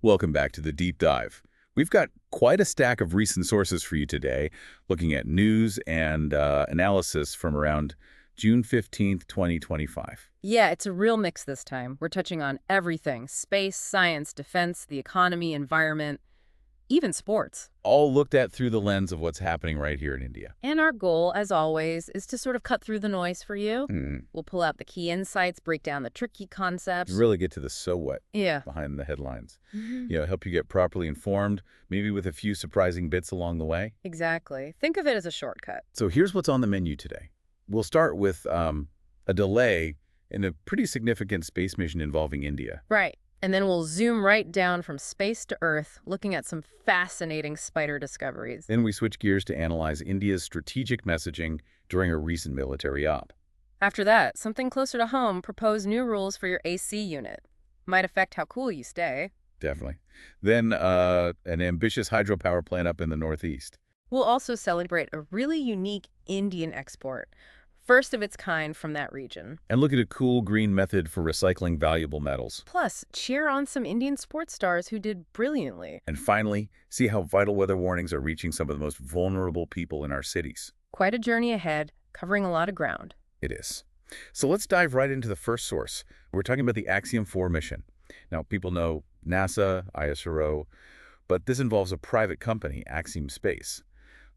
Welcome back to the Deep Dive. We've got quite a stack of recent sources for you today, looking at news and analysis from around June 15th, 2025. Yeah, it's a real mix this time. We're touching on everything: space, science, defense, the economy, environment, even sports. All looked at through the lens of what's happening right here in India. And our goal, as always, is to sort of cut through the noise for you. We'll pull out the key insights, break down the tricky concepts. Really get to the so what Yeah. behind the headlines. Mhm. Help you get properly informed, maybe with a few surprising bits along the way. Exactly. Think of it as a shortcut. So here's what's on the menu today. We'll start with a delay in a pretty significant space mission involving India. Right. And then we'll zoom right down from space to Earth, looking at some fascinating spider discoveries. Then we switch gears to analyze India's strategic messaging during a recent military op. After that, something closer to home, propose new rules for your AC unit. Might affect how cool you stay. Definitely. Then an ambitious hydropower plant up in the Northeast. We'll also celebrate a really unique Indian export, first of its kind from that region. And look at a cool green method for recycling valuable metals. Plus, cheer on some Indian sports stars who did brilliantly. And finally, see how vital weather warnings are reaching some of the most vulnerable people in our cities. Quite a journey ahead, covering a lot of ground. It is. So let's dive right into the first source. We're talking about the Axiom 4 mission. Now, people know NASA, ISRO, but this involves a private company, Axiom Space.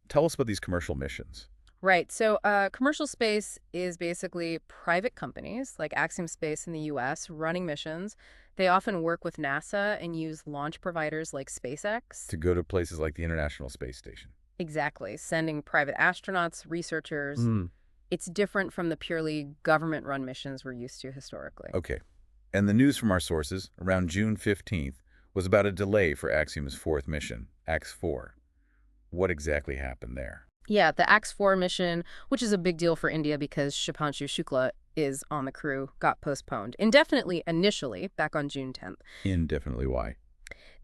Tell us about these commercial missions. Right, so commercial space is basically private companies like Axiom Space in the US running missions. They often work with NASA and use launch providers like SpaceX. To go to places like the International Space Station. Exactly, sending private astronauts, researchers. It's different from the purely government-run missions we're used to historically. Okay. And the news from our sources around June 15th was about a delay for Axiom's fourth mission, AX-4. What exactly happened there? Yeah, the AX-4 mission, which is a big deal for India because Shubhanshu Shukla is on the crew, got postponed indefinitely initially back on June 10th. Indefinitely why?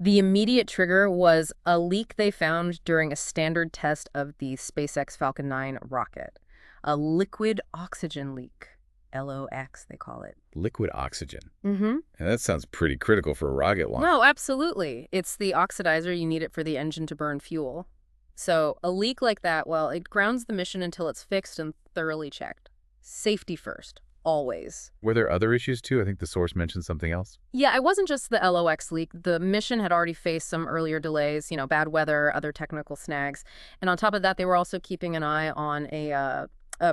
The immediate trigger was a leak they found during a standard test of the SpaceX Falcon 9 rocket. A liquid oxygen leak. LOX, they call it. Liquid oxygen. Mm-hmm. And that sounds pretty critical for a rocket launch. No, absolutely. It's the oxidizer. You need it for the engine to burn fuel. So a leak like that, well, it grounds the mission until it's fixed and thoroughly checked. Safety first, always. Were there other issues too? I think the source mentioned something else. Yeah, it wasn't just the LOX leak. The mission had already faced some earlier delays, bad weather, other technical snags. And on top of that, they were also keeping an eye on a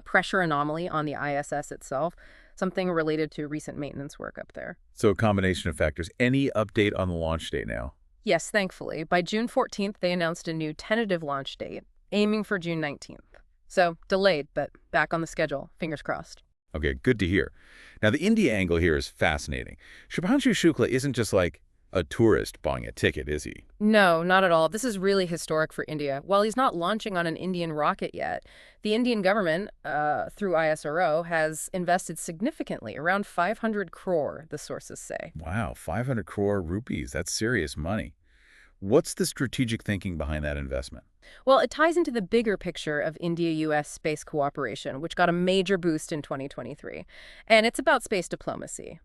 pressure anomaly on the ISS itself, something related to recent maintenance work up there. So a combination of factors. Any update on the launch date now? Yes, thankfully. By June 14th, they announced a new tentative launch date, aiming for June 19th. So delayed, but back on the schedule. Fingers crossed. Okay, good to hear. Now, the India angle here is fascinating. Shubhanshu Shukla isn't just like a tourist buying a ticket, is he? No, not at all. This is really historic for India. While he's not launching on an Indian rocket yet, the Indian government, through ISRO, has invested significantly, around 500 crore, the sources say. Wow, 500 crore rupees. That's serious money. What's the strategic thinking behind that investment? Well, it ties into the bigger picture of India-US space cooperation, which got a major boost in 2023. And it's about space diplomacy.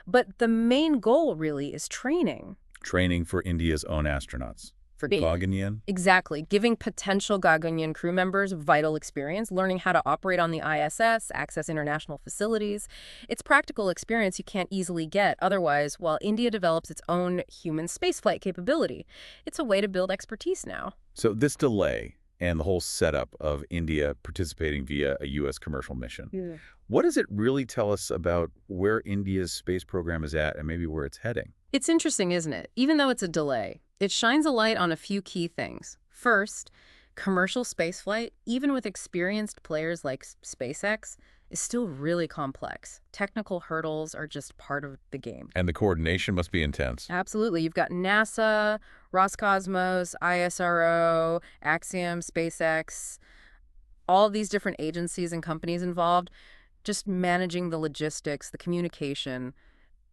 But the main goal really is training. Training for India's own astronauts. For Gaganyaan? Exactly. Giving potential Gaganyaan crew members vital experience, learning how to operate on the ISS, access international facilities. It's practical experience you can't easily get otherwise while India develops its own human spaceflight capability. It's a way to build expertise now. So this delay and the whole setup of India participating via a U.S. commercial mission, what does it really tell us about where India's space program is at and maybe where it's heading? It's interesting, isn't it? Even though it's a delay, it shines a light on a few key things. First, commercial spaceflight, even with experienced players like SpaceX, is still really complex. Technical hurdles are just part of the game. And the coordination must be intense. Absolutely. You've got NASA, Roscosmos, ISRO, Axiom, SpaceX, all these different agencies and companies involved. Just managing the logistics, the communication,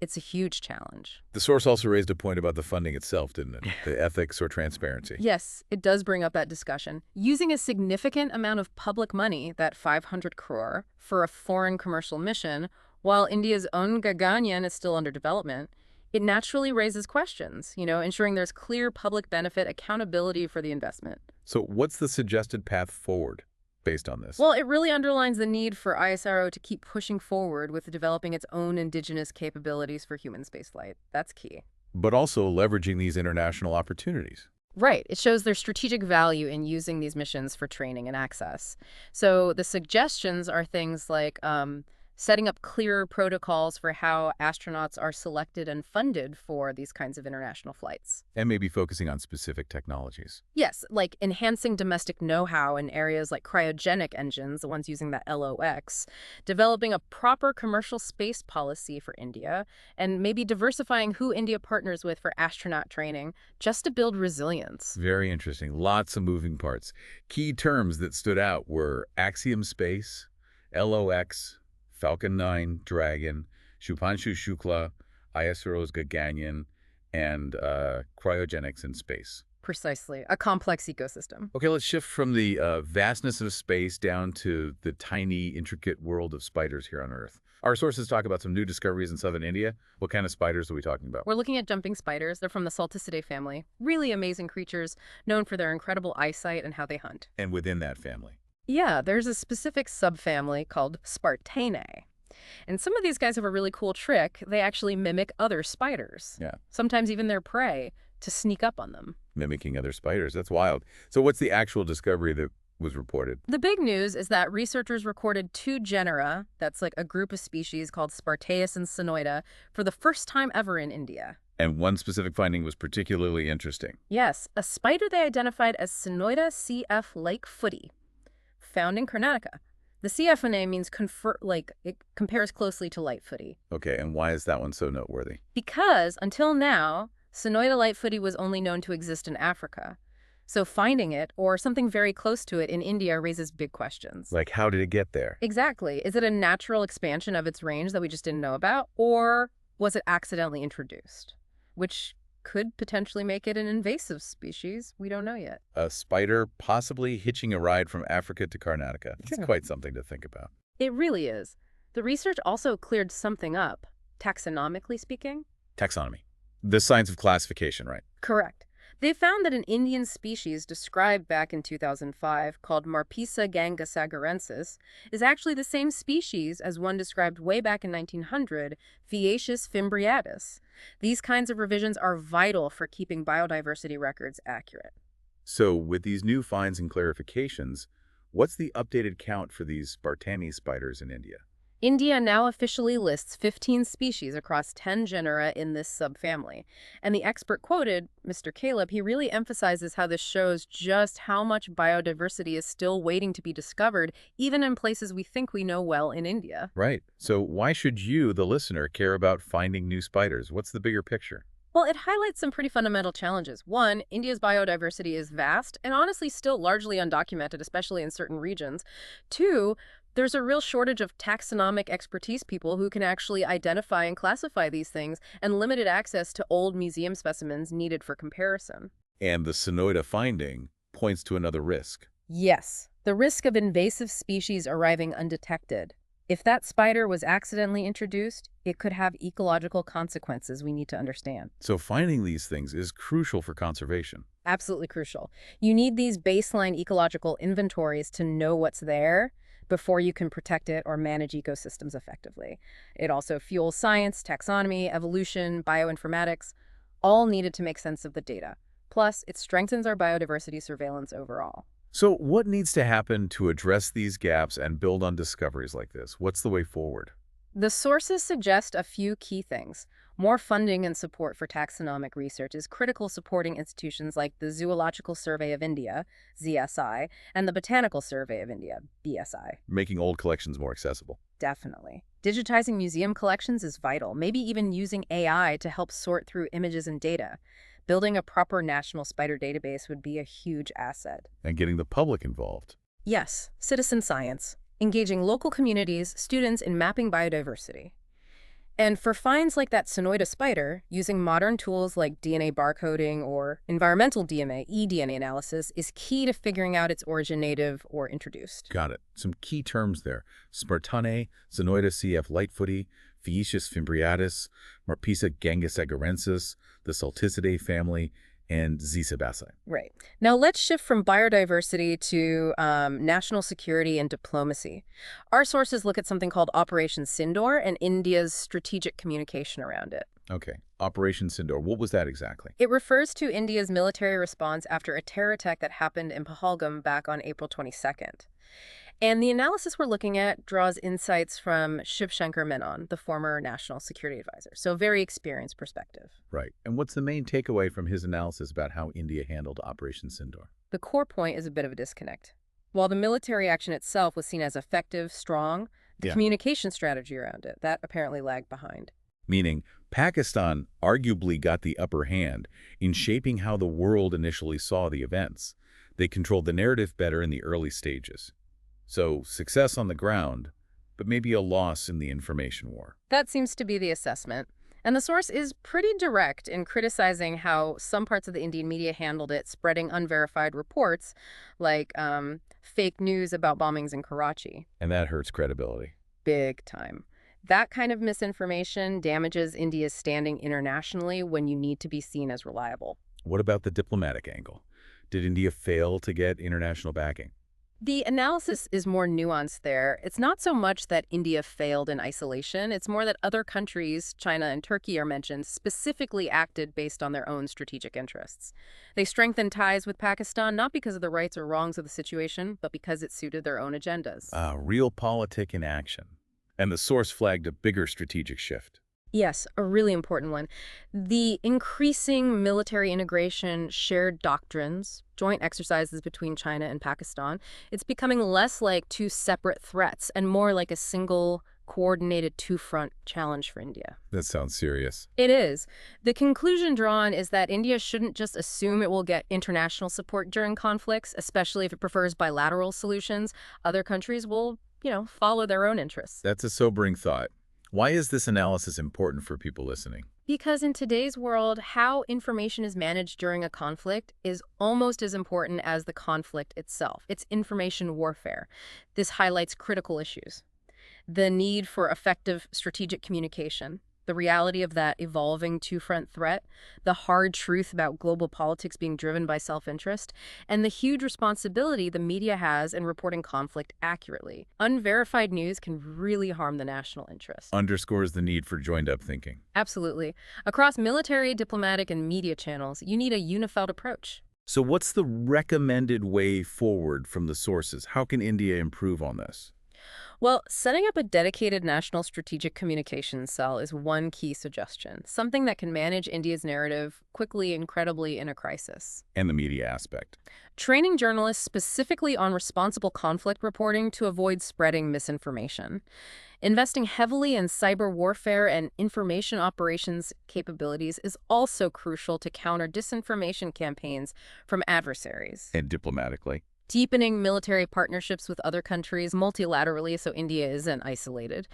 it's a huge challenge. The source also raised a point about the funding itself, didn't it? The ethics or transparency. Yes, it does bring up that discussion. Using a significant amount of public money, that 500 crore, for a foreign commercial mission, while India's own Gaganyaan is still under development, It naturally raises questions, ensuring there's clear public benefit accountability for the investment. So what's the suggested path forward based on this? Well, it really underlines the need for ISRO to keep pushing forward with developing its own indigenous capabilities for human spaceflight. That's key. But also leveraging these international opportunities. Right. It shows their strategic value in using these missions for training and access. So the suggestions are things like setting up clearer protocols for how astronauts are selected and funded for these kinds of international flights. And maybe focusing on specific technologies. Yes, like enhancing domestic know-how in areas like cryogenic engines, the ones using that LOX, developing a proper commercial space policy for India, and maybe diversifying who India partners with for astronaut training, just to build resilience. Very interesting. Lots of moving parts. Key terms that stood out were Axiom Space, LOX, Falcon 9, Dragon, Shupanshu Shukla, ISRO's Gaganyaan, and cryogenics in space. Precisely. A complex ecosystem. Okay, let's shift from the vastness of space down to the tiny, intricate world of spiders here on Earth. Our sources talk about some new discoveries in southern India. What kind of spiders are we talking about? We're looking at jumping spiders. They're from the Salticidae family. Really amazing creatures, known for their incredible eyesight and how they hunt. And within that family? Yeah, there's a specific subfamily called Spartanae. And some of these guys have a really cool trick. They actually mimic other spiders. Yeah. Sometimes even their prey, to sneak up on them. Mimicking other spiders. That's wild. So what's the actual discovery that was reported? The big news is that researchers recorded 2 genera, that's like a group of species called Spartaeus and Synoida, for the first time ever in India. And one specific finding was particularly interesting. Yes, a spider they identified as Synoida cf lightfooti, found in Karnataka. The CF name means it compares closely to lightfooti. Okay, and why is that one so noteworthy? Because until now, Synoida lightfooti was only known to exist in Africa. So finding it, or something very close to it in India, raises big questions. Like, how did it get there? Exactly. Is it a natural expansion of its range that we just didn't know about? Or was it accidentally introduced? Which could potentially make it an invasive species. We don't know yet. A spider possibly hitching a ride from Africa to Karnataka. It's quite something to think about. It really is. The research also cleared something up, taxonomically speaking. Taxonomy. The science of classification, right? Correct. They found that an Indian species described back in 2005 called Marpisa gangasagarensis is actually the same species as one described way back in 1900, Phaeacius fimbriatus. These kinds of revisions are vital for keeping biodiversity records accurate. So with these new finds and clarifications, what's the updated count for these Spartanae spiders in India? India now officially lists 15 species across 10 genera in this subfamily. And the expert quoted, Mr. Caleb, he really emphasizes how this shows just how much biodiversity is still waiting to be discovered, even in places we think we know well in India. Right. So why should you, the listener, care about finding new spiders? What's the bigger picture? Well, it highlights some pretty fundamental challenges. One, India's biodiversity is vast and honestly still largely undocumented, especially in certain regions. Two, there's a real shortage of taxonomic expertise people who can actually identify and classify these things, and limited access to old museum specimens needed for comparison. And the Synoida finding points to another risk. Yes, the risk of invasive species arriving undetected. If that spider was accidentally introduced, it could have ecological consequences we need to understand. So finding these things is crucial for conservation. Absolutely crucial. You need these baseline ecological inventories to know what's there before you can protect it or manage ecosystems effectively. It also fuels science, taxonomy, evolution, bioinformatics, all needed to make sense of the data. Plus, it strengthens our biodiversity surveillance overall. So what needs to happen to address these gaps and build on discoveries like this? What's the way forward? The sources suggest a few key things. More funding and support for taxonomic research is critical, supporting institutions like the Zoological Survey of India, ZSI, and the Botanical Survey of India, BSI. Making old collections more accessible. Definitely. Digitizing museum collections is vital, maybe even using AI to help sort through images and data. Building a proper national spider database would be a huge asset. And getting the public involved. Yes, citizen science. Engaging local communities, students in mapping biodiversity. And for finds like that Synoida spider, using modern tools like DNA barcoding or environmental DNA, eDNA analysis is key to figuring out its origin, native or introduced. Got it. Some key terms there. Spartanae, Synoida cf lightfooti, Phaeacius fimbriatus, Marpessa gangusagarensis, the Salticidae family, and Zizabassae. Right. Now let's shift from biodiversity to national security and diplomacy. Our sources look at something called Operation Sindoor and India's strategic communication around it. Okay, Operation Sindoor. What was that exactly? It refers to India's military response after a terror attack that happened in Pahalgam back on April 22nd. And the analysis we're looking at draws insights from Shiv Shankar Menon, the former national security advisor. So a very experienced perspective. Right. And what's the main takeaway from his analysis about how India handled Operation Sindoor? The core point is a bit of a disconnect. While the military action itself was seen as effective, strong, the communication strategy around it, that apparently lagged behind. Meaning, Pakistan arguably got the upper hand in shaping how the world initially saw the events. They controlled the narrative better in the early stages. So, success on the ground, but maybe a loss in the information war. That seems to be the assessment. And the source is pretty direct in criticizing how some parts of the Indian media handled it, spreading unverified reports like fake news about bombings in Karachi. And that hurts credibility. Big time. That kind of misinformation damages India's standing internationally when you need to be seen as reliable. What about the diplomatic angle? Did India fail to get international backing? The analysis is more nuanced there. It's not so much that India failed in isolation. It's more that other countries, China and Turkey are mentioned, specifically acted based on their own strategic interests. They strengthened ties with Pakistan not because of the rights or wrongs of the situation, but because it suited their own agendas. Realpolitik in action. And the source flagged a bigger strategic shift. Yes, a really important one. The increasing military integration, shared doctrines, joint exercises between China and Pakistan, it's becoming less like two separate threats and more like a single, coordinated two-front challenge for India. That sounds serious. It is. The conclusion drawn is that India shouldn't just assume it will get international support during conflicts, especially if it prefers bilateral solutions. Other countries will, follow their own interests. That's a sobering thought. Why is this analysis important for people listening? Because in today's world, how information is managed during a conflict is almost as important as the conflict itself. It's information warfare. This highlights critical issues. The need for effective strategic communication, the reality of that evolving two-front threat, the hard truth about global politics being driven by self-interest, and the huge responsibility the media has in reporting conflict accurately. Unverified news can really harm the national interest. Underscores the need for joined-up thinking. Absolutely. Across military, diplomatic, and media channels, you need a unified approach. So what's the recommended way forward from the sources? How can India improve on this? Well, setting up a dedicated national strategic communications cell is one key suggestion, something that can manage India's narrative quickly and credibly in a crisis. And the media aspect. Training journalists specifically on responsible conflict reporting to avoid spreading misinformation. Investing heavily in cyber warfare and information operations capabilities is also crucial to counter disinformation campaigns from adversaries. And diplomatically. Deepening military partnerships with other countries multilaterally so India isn't isolated.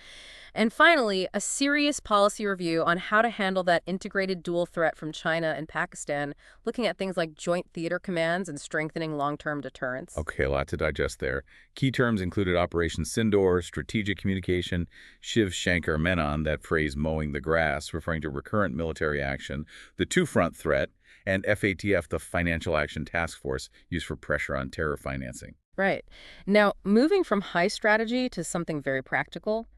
And finally, a serious policy review on how to handle that integrated dual threat from China and Pakistan, looking at things like joint theater commands and strengthening long-term deterrence. Okay, a lot to digest there. Key terms included Operation Sindoor, strategic communication, Shiv Shankar Menon, that phrase mowing the grass, referring to recurrent military action, the two-front threat, and FATF, the Financial Action Task Force, used for pressure on terror financing. Right. Now, moving from high strategy to something very practical,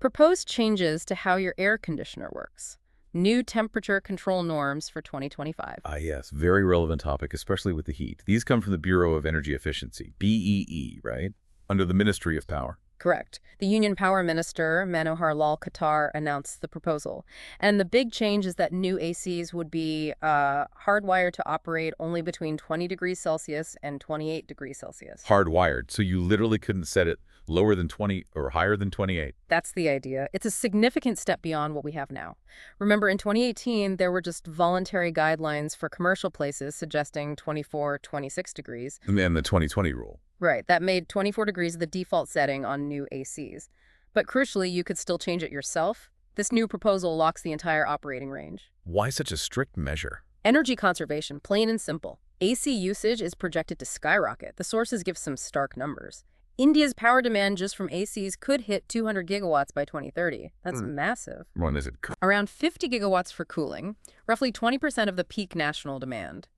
propose changes to how your air conditioner works. New temperature control norms for 2025. Yes, very relevant topic, especially with the heat. These come from the Bureau of Energy Efficiency, BEE, right? Under the Ministry of Power. Correct. The Union Power Minister, Manohar Lal Khattar, announced the proposal. And the big change is that new ACs would be hardwired to operate only between 20 degrees Celsius and 28 degrees Celsius. Hardwired, so you literally couldn't set it lower than 20 or higher than 28. That's the idea. It's a significant step beyond what we have now. Remember, in 2018, there were just voluntary guidelines for commercial places suggesting 24, 26 degrees. And then the 2020 rule. Right, that made 24 degrees the default setting on new ACs. But crucially, you could still change it yourself. This new proposal locks the entire operating range. Why such a strict measure? Energy conservation, plain and simple. AC usage is projected to skyrocket. The sources give some stark numbers. India's power demand just from ACs could hit 200 gigawatts by 2030. That's massive. When is it? Around 50 gigawatts for cooling, roughly 20% of the peak national demand.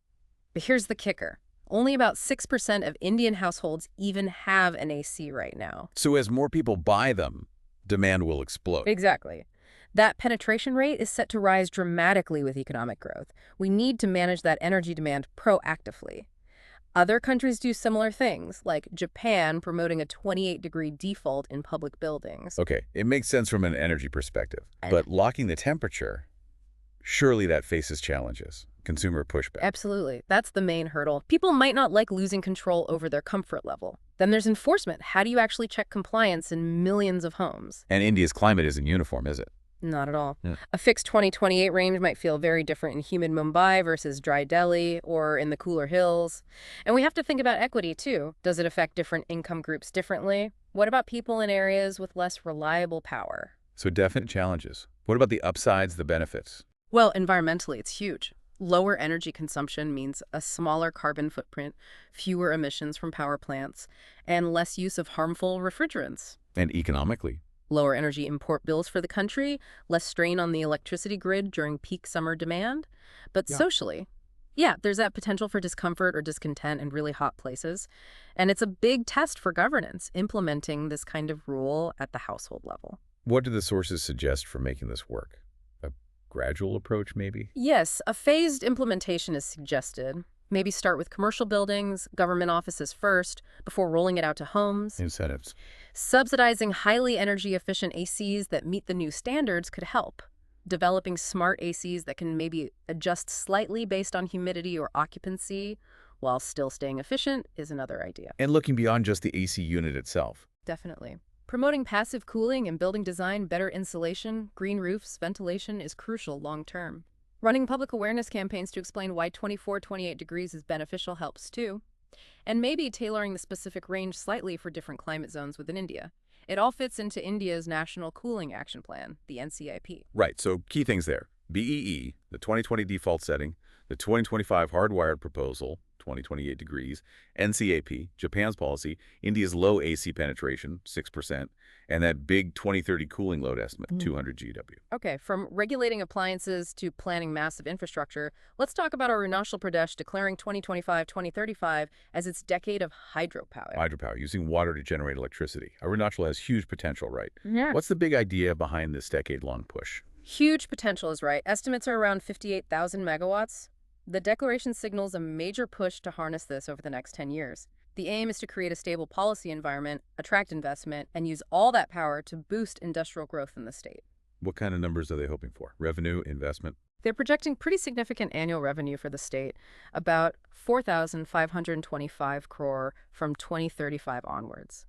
But here's the kicker. Only about 6% of Indian households even have an AC right now. So as more people buy them, demand will explode. Exactly. That penetration rate is set to rise dramatically with economic growth. We need to manage that energy demand proactively. Other countries do similar things, like Japan promoting a 28-degree default in public buildings. Okay, it makes sense from an energy perspective. But locking the temperature, surely that faces challenges. Consumer pushback. Absolutely. That's the main hurdle. People might not like losing control over their comfort level. Then there's enforcement. How do you actually check compliance in millions of homes? And India's climate isn't uniform, is it? Not at all. Yeah. A fixed 2028 range might feel very different in humid Mumbai versus dry Delhi or in the cooler hills. And we have to think about equity, too. Does it affect different income groups differently? What about people in areas with less reliable power? So definite challenges. What about the upsides, the benefits? Well, environmentally, it's huge. Lower energy consumption means a smaller carbon footprint, fewer emissions from power plants, and less use of harmful refrigerants. And economically? Lower energy import bills for the country, less strain on the electricity grid during peak summer demand. But socially, there's that potential for discomfort or discontent in really hot places. And it's a big test for governance, implementing this kind of rule at the household level. What do the sources suggest for making this work? A gradual approach, maybe? Yes, a phased implementation is suggested. Maybe start with commercial buildings, government offices first, before rolling it out to homes. Incentives. Subsidizing highly energy-efficient ACs that meet the new standards could help. Developing smart ACs that can maybe adjust slightly based on humidity or occupancy while still staying efficient is another idea. And looking beyond just the AC unit itself. Definitely. Promoting passive cooling and building design, better insulation, green roofs, ventilation is crucial long-term. Running public awareness campaigns to explain why 24-28 degrees is beneficial helps too. And maybe tailoring the specific range slightly for different climate zones within India. It all fits into India's National Cooling Action Plan, the NCIP. Right, so key things there. BEE, the 2020 default setting, the 2025 hardwired proposal, 2028 degrees, NCAP, Japan's policy, India's low AC penetration, 6%, and that big 2030 cooling load estimate, 200 GW. Okay, from regulating appliances to planning massive infrastructure, let's talk about Arunachal Pradesh declaring 2025-2035 as its decade of hydropower. Hydropower, using water to generate electricity. Arunachal has huge potential, right? Yeah. What's the big idea behind this decade-long push? Huge potential is right. Estimates are around 58,000 megawatts. The declaration signals a major push to harness this over the next 10 years. The aim is to create a stable policy environment, attract investment, and use all that power to boost industrial growth in the state. What kind of numbers are they hoping for? Revenue, investment? They're projecting pretty significant annual revenue for the state, about 4,525 crore from 2035 onwards.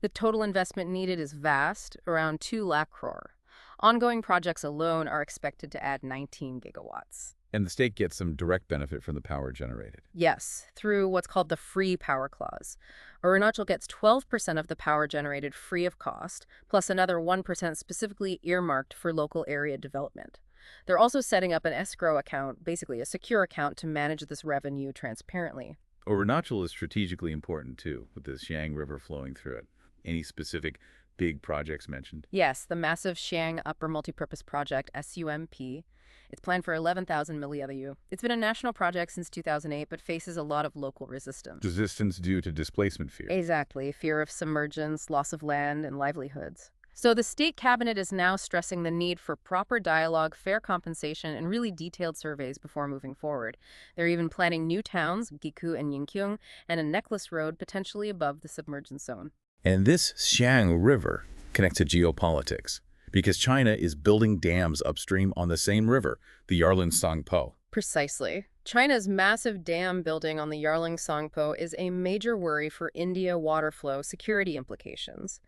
The total investment needed is vast, around 2 lakh crore. Ongoing projects alone are expected to add 19 gigawatts. And the state gets some direct benefit from the power generated. Yes, through what's called the Free Power Clause. Arunachal gets 12% of the power generated free of cost, plus another 1% specifically earmarked for local area development. They're also setting up an escrow account, basically a secure account, to manage this revenue transparently. Arunachal is strategically important, too, with the Xiang River flowing through it. Any specific big projects mentioned? Yes, the massive Xiang Upper Multipurpose Project, SUMP. It's planned for 11,000 milliu. It's been a national project since 2008, but faces a lot of local resistance. Resistance due to displacement fear. Exactly. Fear of submergence, loss of land, and livelihoods. So the state cabinet is now stressing the need for proper dialogue, fair compensation, and really detailed surveys before moving forward. They're even planning new towns, Giku and Yingkyung, and a necklace road potentially above the submergence zone. And this Xiang River connects to geopolitics, because China is building dams upstream on the same river, the Yarlung-Tsangpo. Precisely. China's massive dam building on the Yarlung-Tsangpo is a major worry for India water flow security implications.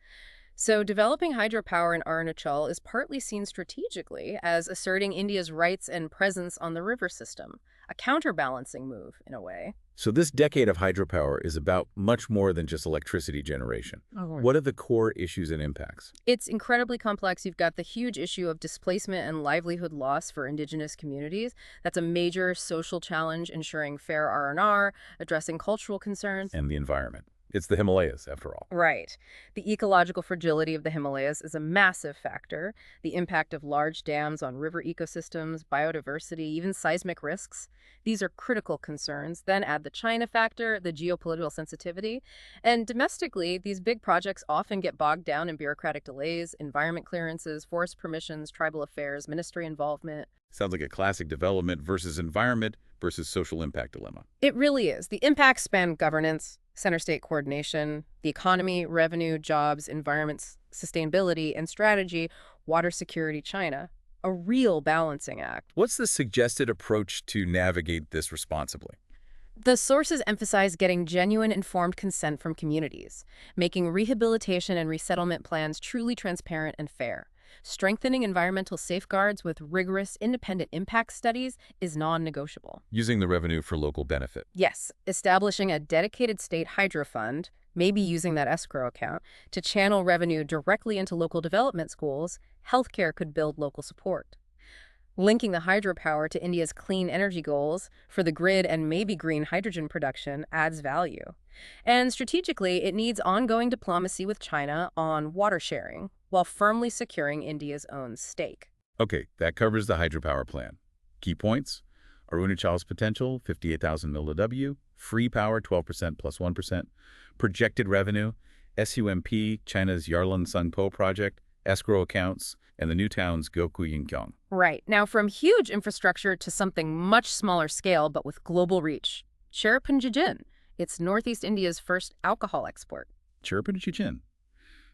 So developing hydropower in Arunachal is partly seen strategically as asserting India's rights and presence on the river system, a counterbalancing move in a way. So this decade of hydropower is about much more than just electricity generation. What are the core issues and impacts? It's incredibly complex. You've got the huge issue of displacement and livelihood loss for indigenous communities. That's a major social challenge, ensuring fair R&R, addressing cultural concerns. And the environment. It's the Himalayas, after all. Right. The ecological fragility of the Himalayas is a massive factor. The impact of large dams on river ecosystems, biodiversity, even seismic risks. These are critical concerns. Then add the China factor, the geopolitical sensitivity. And domestically, these big projects often get bogged down in bureaucratic delays, environment clearances, forest permissions, tribal affairs, ministry involvement. Sounds like a classic development versus environment versus social impact dilemma. It really is. The impacts span governance, center-state coordination, the economy, revenue, jobs, environments, sustainability, and strategy, water security, China. A real balancing act. What's the suggested approach to navigate this responsibly? The sources emphasize getting genuine informed consent from communities, making rehabilitation and resettlement plans truly transparent and fair. Strengthening environmental safeguards with rigorous independent impact studies is non-negotiable. Using the revenue for local benefit. Yes, establishing a dedicated state hydro fund, maybe using that escrow account, to channel revenue directly into local development schools, healthcare could build local support. Linking the hydropower to India's clean energy goals for the grid and maybe green hydrogen production adds value. And strategically, it needs ongoing diplomacy with China on water sharing, while firmly securing India's own stake. Okay, that covers the hydropower plan. Key points: Arunachal's potential, 58,000 mW, free power, 12% plus 1%, projected revenue, SUMP, China's Yarlun Sangpo project, escrow accounts, and the new towns Gokui and Gyeong. Right. Now, from huge infrastructure to something much smaller scale, but with global reach. Cherrapunjijin. It's Northeast India's first alcohol export. Cherrapunjijin.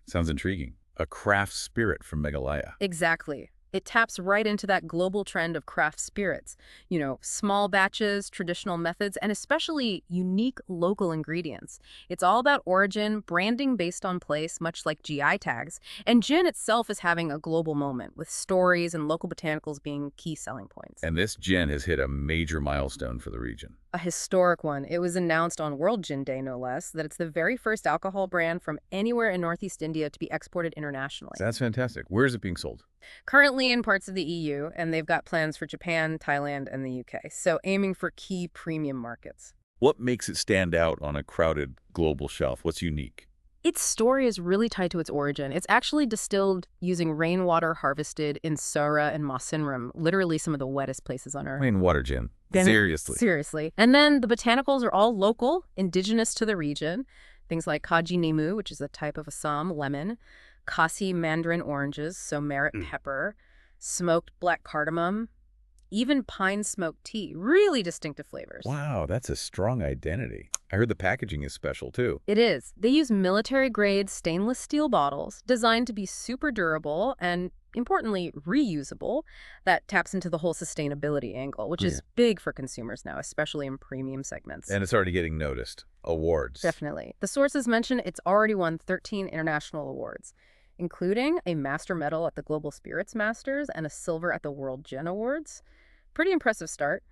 Sounds intriguing. A craft spirit from Meghalaya. Exactly. It taps right into that global trend of craft spirits. You know, small batches, traditional methods, and especially unique local ingredients. It's all about origin, branding based on place, much like GI tags. And gin itself is having a global moment, with stories and local botanicals being key selling points. And this gin has hit a major milestone for the region. A historic one. It was announced on World Gin Day, no less, that it's the very first alcohol brand from anywhere in Northeast India to be exported internationally. That's fantastic. Where is it being sold? Currently in parts of the EU, and they've got plans for Japan, Thailand, and the UK, so aiming for key premium markets. What makes it stand out on a crowded global shelf? What's unique? Its story is really tied to its origin. It's actually distilled using rainwater harvested in Sora and Mawsynram, literally some of the wettest places on Earth. Rainwater gin. Seriously. Seriously. And then the botanicals are all local, indigenous to the region. Things like Kaji Nemu, which is a type of Assam lemon, Kasi mandarin oranges, so merit pepper, smoked black cardamom, even pine smoked tea. Really distinctive flavors. Wow, that's a strong identity. I heard the packaging is special, too. It is. They use military-grade stainless steel bottles designed to be super durable and, importantly, reusable. That taps into the whole sustainability angle, which is big for consumers now, especially in premium segments. And it's already getting noticed. Awards. Definitely. The sources mention it's already won 13 international awards, including a Master Medal at the Global Spirits Masters and a Silver at the World Gin Awards. Pretty impressive start.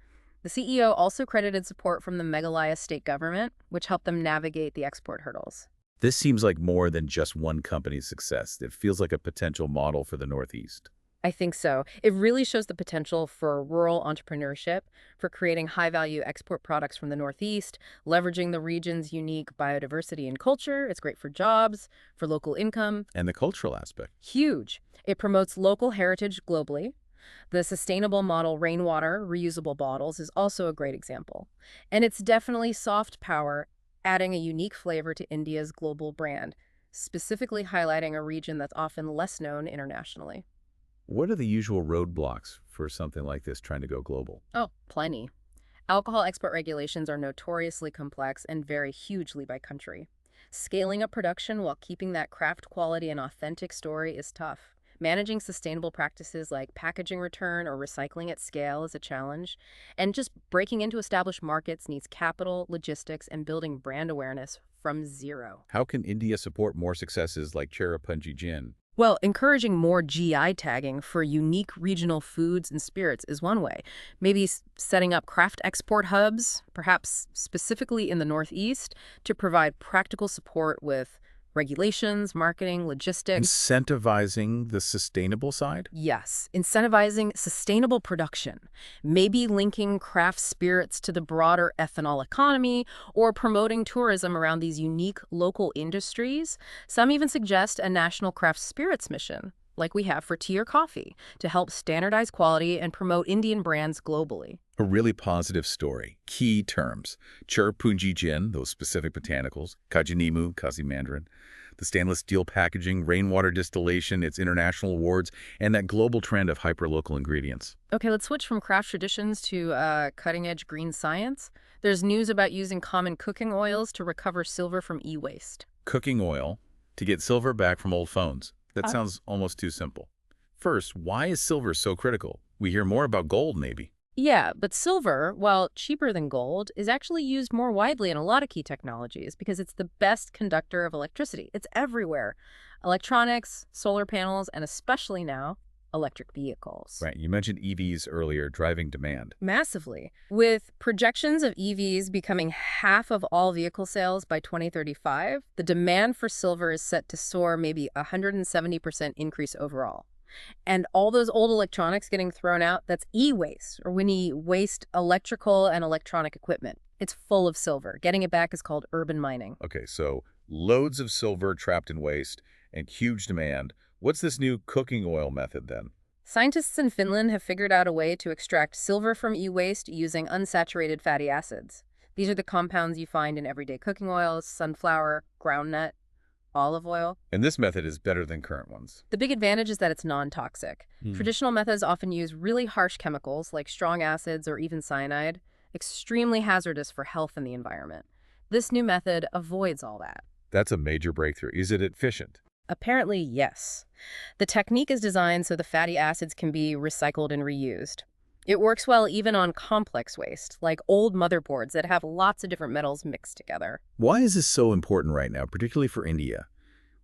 The CEO also credited support from the Meghalaya state government, which helped them navigate the export hurdles. This seems like more than just one company's success. It feels like a potential model for the Northeast. I think so. It really shows the potential for rural entrepreneurship, for creating high-value export products from the Northeast, leveraging the region's unique biodiversity and culture. It's great for jobs, for local income. And the cultural aspect. Huge. It promotes local heritage globally. The sustainable model rainwater reusable bottles is also a great example. And it's definitely soft power, adding a unique flavor to India's global brand, specifically highlighting a region that's often less known internationally. What are the usual roadblocks for something like this trying to go global? Oh, plenty. Alcohol export regulations are notoriously complex and vary hugely by country. Scaling up production while keeping that craft quality and authentic story is tough. Managing sustainable practices like packaging return or recycling at scale is a challenge. And just breaking into established markets needs capital, logistics, and building brand awareness from zero. How can India support more successes like Cherrapunjijin? Well, encouraging more GI tagging for unique regional foods and spirits is one way. Maybe setting up craft export hubs, perhaps specifically in the Northeast, to provide practical support with Regulations, marketing, logistics. Incentivizing the sustainable side? Yes, incentivizing sustainable production, maybe linking craft spirits to the broader ethanol economy or promoting tourism around these unique local industries. Some even suggest a national craft spirits mission, like we have for tea or coffee, to help standardize quality and promote Indian brands globally. A really positive story. Key terms. Cherrapunji gin, those specific botanicals, Kajinimu, Kasi Mandarin, the stainless steel packaging, rainwater distillation, its international awards, and that global trend of hyperlocal ingredients. Okay, let's switch from craft traditions to cutting-edge green science. There's news about using common cooking oils to recover silver from e-waste. Cooking oil to get silver back from old phones. That sounds almost too simple. First, why is silver so critical? We hear more about gold, maybe. Yeah, but silver, while cheaper than gold, is actually used more widely in a lot of key technologies because it's the best conductor of electricity. It's everywhere. Electronics, solar panels, and especially now, electric vehicles. Right, you mentioned EVs earlier, driving demand. Massively. With projections of EVs becoming half of all vehicle sales by 2035, the demand for silver is set to soar maybe 170% increase overall. And all those old electronics getting thrown out, that's e-waste, or when you waste electrical and electronic equipment. It's full of silver. Getting it back is called urban mining. Okay, so loads of silver trapped in waste and huge demand. What's this new cooking oil method then? Scientists in Finland have figured out a way to extract silver from e-waste using unsaturated fatty acids. These are the compounds you find in everyday cooking oils, sunflower, groundnut, olive oil. And this method is better than current ones. The big advantage is that it's non-toxic. Traditional methods often use really harsh chemicals like strong acids or even cyanide, extremely hazardous for health and the environment. This new method avoids all that. That's a major breakthrough. Is it efficient? Apparently, yes. The technique is designed so the fatty acids can be recycled and reused. It works well even on complex waste, like old motherboards that have lots of different metals mixed together. Why is this so important right now, particularly for India?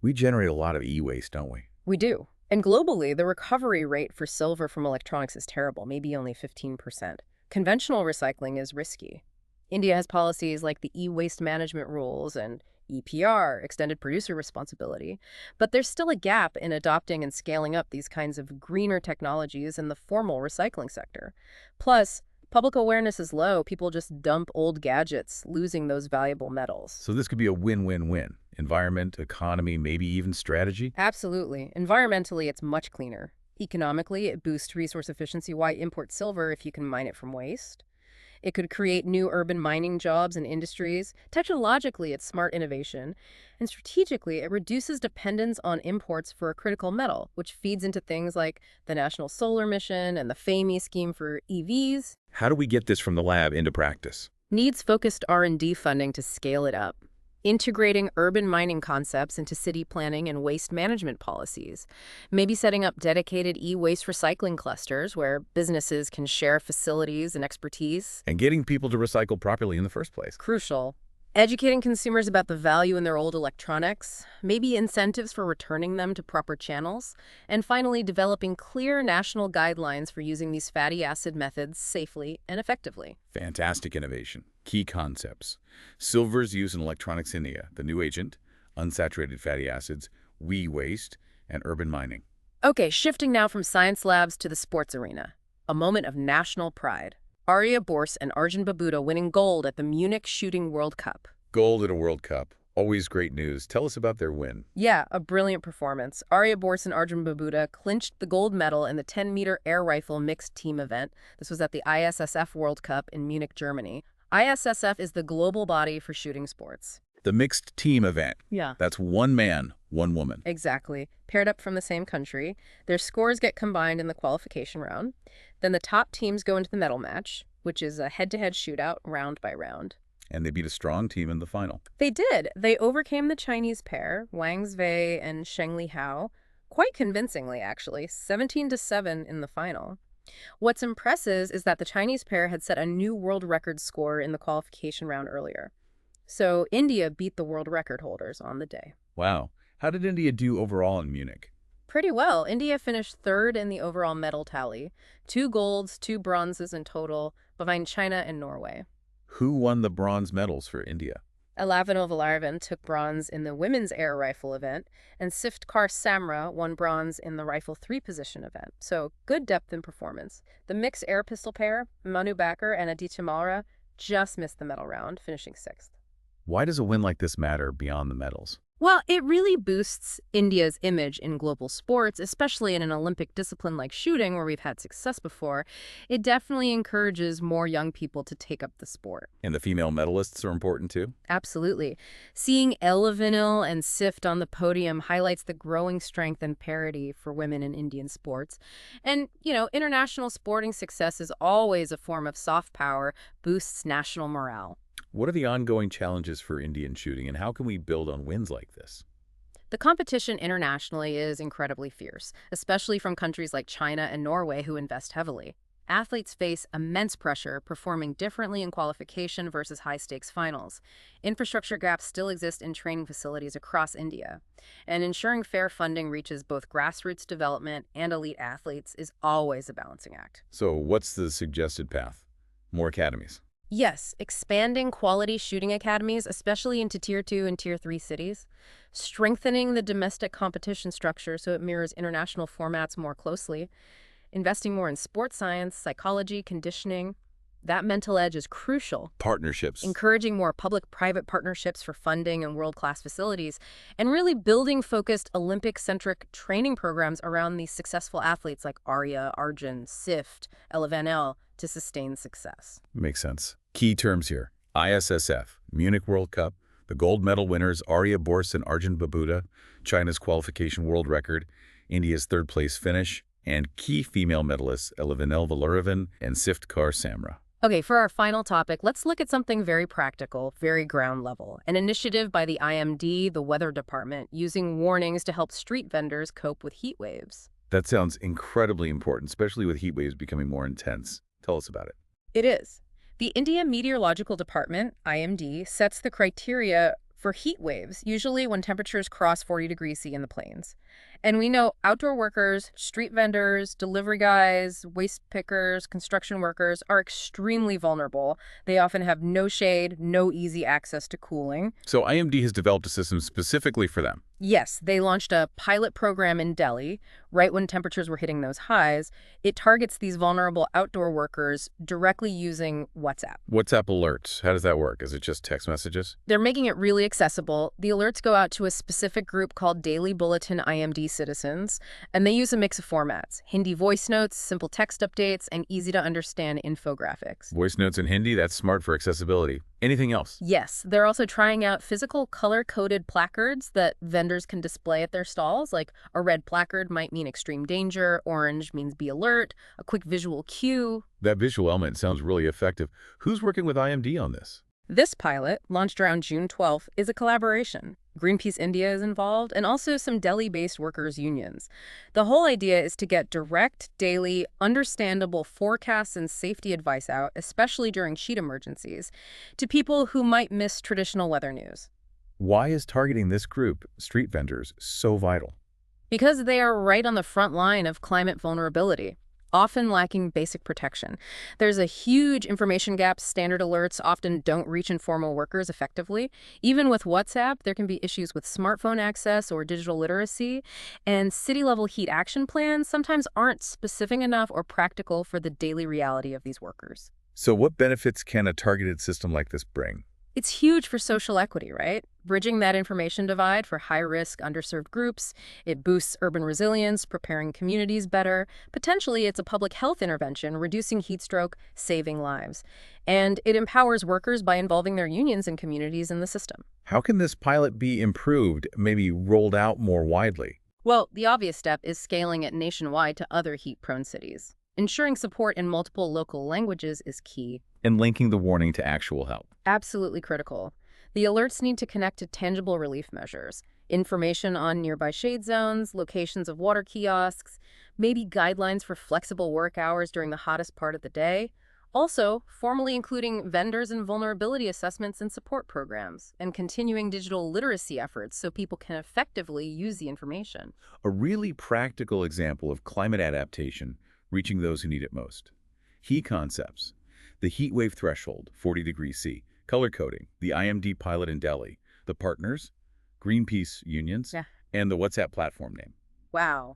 We generate a lot of e-waste, don't we? We do. And globally, the recovery rate for silver from electronics is terrible, maybe only 15%. Conventional recycling is risky. India has policies like the e-waste management rules and EPR, extended producer responsibility, but there's still a gap in adopting and scaling up these kinds of greener technologies in the formal recycling sector. Plus, public awareness is low. People just dump old gadgets, losing those valuable metals. So this could be a win-win-win. Environment, economy, maybe even strategy? Absolutely. Environmentally, it's much cleaner. Economically, it boosts resource efficiency. Why import silver if you can mine it from waste? It could create new urban mining jobs and industries. Technologically, it's smart innovation. And strategically, it reduces dependence on imports for a critical metal, which feeds into things like the National Solar Mission and the FAME scheme for EVs. How do we get this from the lab into practice? Needs focused R&D funding to scale it up. Integrating urban mining concepts into city planning and waste management policies. Maybe setting up dedicated e-waste recycling clusters where businesses can share facilities and expertise. And getting people to recycle properly in the first place. Crucial. Educating consumers about the value in their old electronics, maybe incentives for returning them to proper channels, and finally developing clear national guidelines for using these fatty acid methods safely and effectively. Fantastic innovation. Key concepts. Silver's use in electronics in India, the new agent, unsaturated fatty acids, waste, and urban mining. Okay, shifting now from science labs to the sports arena. A moment of national pride. Arya Borse and Arjun Babuta winning gold at the Munich Shooting World Cup. Gold at a World Cup. Always great news. Tell us about their win. Yeah, a brilliant performance. Arya Borse and Arjun Babuta clinched the gold medal in the 10-meter air rifle mixed team event. This was at the ISSF World Cup in Munich, Germany. ISSF is the global body for shooting sports. The mixed team event. Yeah. That's one man, one woman. Exactly. Paired up from the same country. Their scores get combined in the qualification round. Then the top teams go into the medal match, which is a head-to-head shootout round by round. And they beat a strong team in the final. They did. They overcame the Chinese pair, Wang Zhui and Shengli Hao, quite convincingly, actually, 17-7 in the final. What's impressive is that the Chinese pair had set a new world record score in the qualification round earlier. So India beat the world record holders on the day. Wow. How did India do overall in Munich? Pretty well. India finished third in the overall medal tally. 2 golds, 2 bronzes in total, behind China and Norway. Who won the bronze medals for India? Alavinul Valaravan took bronze in the women's air rifle event, and Siftkar Samra won bronze in the rifle three-position event. So good depth in performance. The mixed air pistol pair, Manu Bakar and Aditya Malra, just missed the medal round, finishing sixth. Why does a win like this matter beyond the medals? Well, it really boosts India's image in global sports, especially in an Olympic discipline like shooting, where we've had success before. It definitely encourages more young people to take up the sport. And the female medalists are important too? Absolutely. Seeing Elavinil and Sift on the podium highlights the growing strength and parity for women in Indian sports. And, international sporting success is always a form of soft power, boosts national morale. What are the ongoing challenges for Indian shooting, and how can we build on wins like this? The competition internationally is incredibly fierce, especially from countries like China and Norway who invest heavily. Athletes face immense pressure performing differently in qualification versus high-stakes finals. Infrastructure gaps still exist in training facilities across India. And ensuring fair funding reaches both grassroots development and elite athletes is always a balancing act. So what's the suggested path? More academies? Yes, expanding quality shooting academies, especially into Tier 2 and Tier 3 cities. Strengthening the domestic competition structure so it mirrors international formats more closely. Investing more in sports science, psychology, conditioning. That mental edge is crucial. Partnerships. Encouraging more public-private partnerships for funding and world-class facilities. And really building focused Olympic-centric training programs around these successful athletes like Arya, Arjun, Sift, Elavanel to sustain success. Makes sense. Key terms here: ISSF, Munich World Cup, the gold medal winners Arya Bors and Arjun Babuda, China's qualification world record, India's third-place finish, and key female medalists Elavinel Valaravan and Siftkar Samra. Okay, for our final topic, let's look at something very practical, very ground level. An initiative by the IMD, the Weather Department, using warnings to help street vendors cope with heat waves. That sounds incredibly important, especially with heat waves becoming more intense. Tell us about it. It is. The India Meteorological Department, IMD, sets the criteria for heat waves, usually when temperatures cross 40 degrees C in the plains. And we know outdoor workers, street vendors, delivery guys, waste pickers, construction workers are extremely vulnerable. They often have no shade, no easy access to cooling. So IMD has developed a system specifically for them. Yes, they launched a pilot program in Delhi, right when temperatures were hitting those highs. It targets these vulnerable outdoor workers directly using WhatsApp. WhatsApp alerts, how does that work? Is it just text messages? They're making it really accessible. The alerts go out to a specific group called Daily Bulletin IMD Citizens, and they use a mix of formats: Hindi voice notes, simple text updates, and easy-to-understand infographics. Voice notes in Hindi, that's smart for accessibility. Anything else? Yes, they're also trying out physical color-coded placards that vendors can display at their stalls. Like a red placard might mean extreme danger, orange means be alert, a quick visual cue. That visual element sounds really effective. Who's working with IMD on this? This pilot, launched around June 12th, is a collaboration. Greenpeace India is involved, and also some Delhi-based workers' unions. The whole idea is to get direct, daily, understandable forecasts and safety advice out, especially during sheet emergencies, to people who might miss traditional weather news. Why is targeting this group, street vendors, so vital? Because they are right on the front line of climate vulnerability, often lacking basic protection. There's a huge information gap. Standard alerts often don't reach informal workers effectively. Even with WhatsApp, there can be issues with smartphone access or digital literacy, and city-level heat action plans sometimes aren't specific enough or practical for the daily reality of these workers. So what benefits can a targeted system like this bring? It's huge for social equity, right? Bridging that information divide for high-risk, underserved groups. It boosts urban resilience, preparing communities better. Potentially, it's a public health intervention, reducing heat stroke, saving lives. And it empowers workers by involving their unions and communities in the system. How can this pilot be improved, maybe rolled out more widely? Well, the obvious step is scaling it nationwide to other heat-prone cities. Ensuring support in multiple local languages is key. And linking the warning to actual help. Absolutely critical. The alerts need to connect to tangible relief measures, information on nearby shade zones, locations of water kiosks, maybe guidelines for flexible work hours during the hottest part of the day. Also, formally including vendors in vulnerability assessments and support programs, and continuing digital literacy efforts so people can effectively use the information. A really practical example of climate adaptation reaching those who need it most. Heat concepts. The heat wave threshold, 40 degrees C, color coding, the IMD pilot in Delhi, the partners, Greenpeace unions, Yeah. and the WhatsApp platform name. Wow.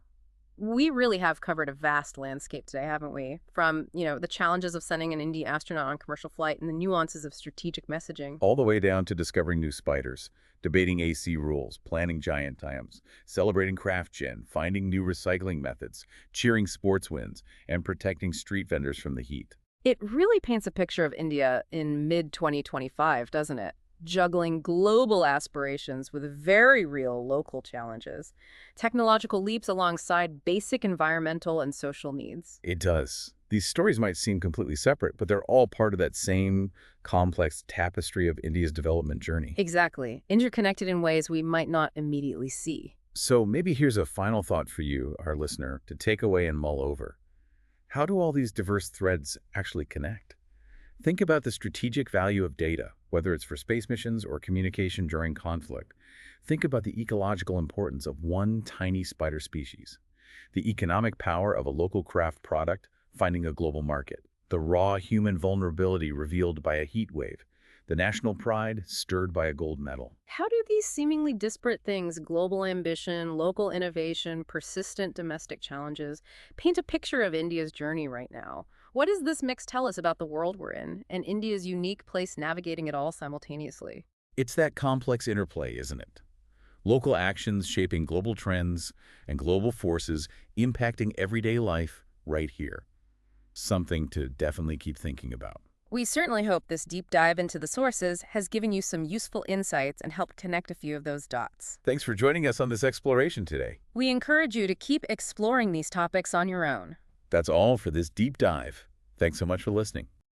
We really have covered a vast landscape today, haven't we? From, the challenges of sending an Indian astronaut on commercial flight and the nuances of strategic messaging. All the way down to discovering new spiders, debating AC rules, planning giant times, celebrating craft gin, finding new recycling methods, cheering sports wins, and protecting street vendors from the heat. It really paints a picture of India in mid-2025, doesn't it? Juggling global aspirations with very real local challenges, technological leaps alongside basic environmental and social needs. It does. These stories might seem completely separate, but they're all part of that same complex tapestry of India's development journey. Exactly. Interconnected in ways we might not immediately see. So maybe here's a final thought for you, our listener, to take away and mull over. How do all these diverse threads actually connect? Think about the strategic value of data, whether it's for space missions or communication during conflict. Think about the ecological importance of one tiny spider species, the economic power of a local craft product finding a global market, the raw human vulnerability revealed by a heat wave, the national pride stirred by a gold medal. How do these seemingly disparate things, global ambition, local innovation, persistent domestic challenges, paint a picture of India's journey right now? What does this mix tell us about the world we're in and India's unique place navigating it all simultaneously? It's that complex interplay, isn't it? Local actions shaping global trends and global forces impacting everyday life right here. Something to definitely keep thinking about. We certainly hope this deep dive into the sources has given you some useful insights and helped connect a few of those dots. Thanks for joining us on this exploration today. We encourage you to keep exploring these topics on your own. That's all for this deep dive. Thanks so much for listening.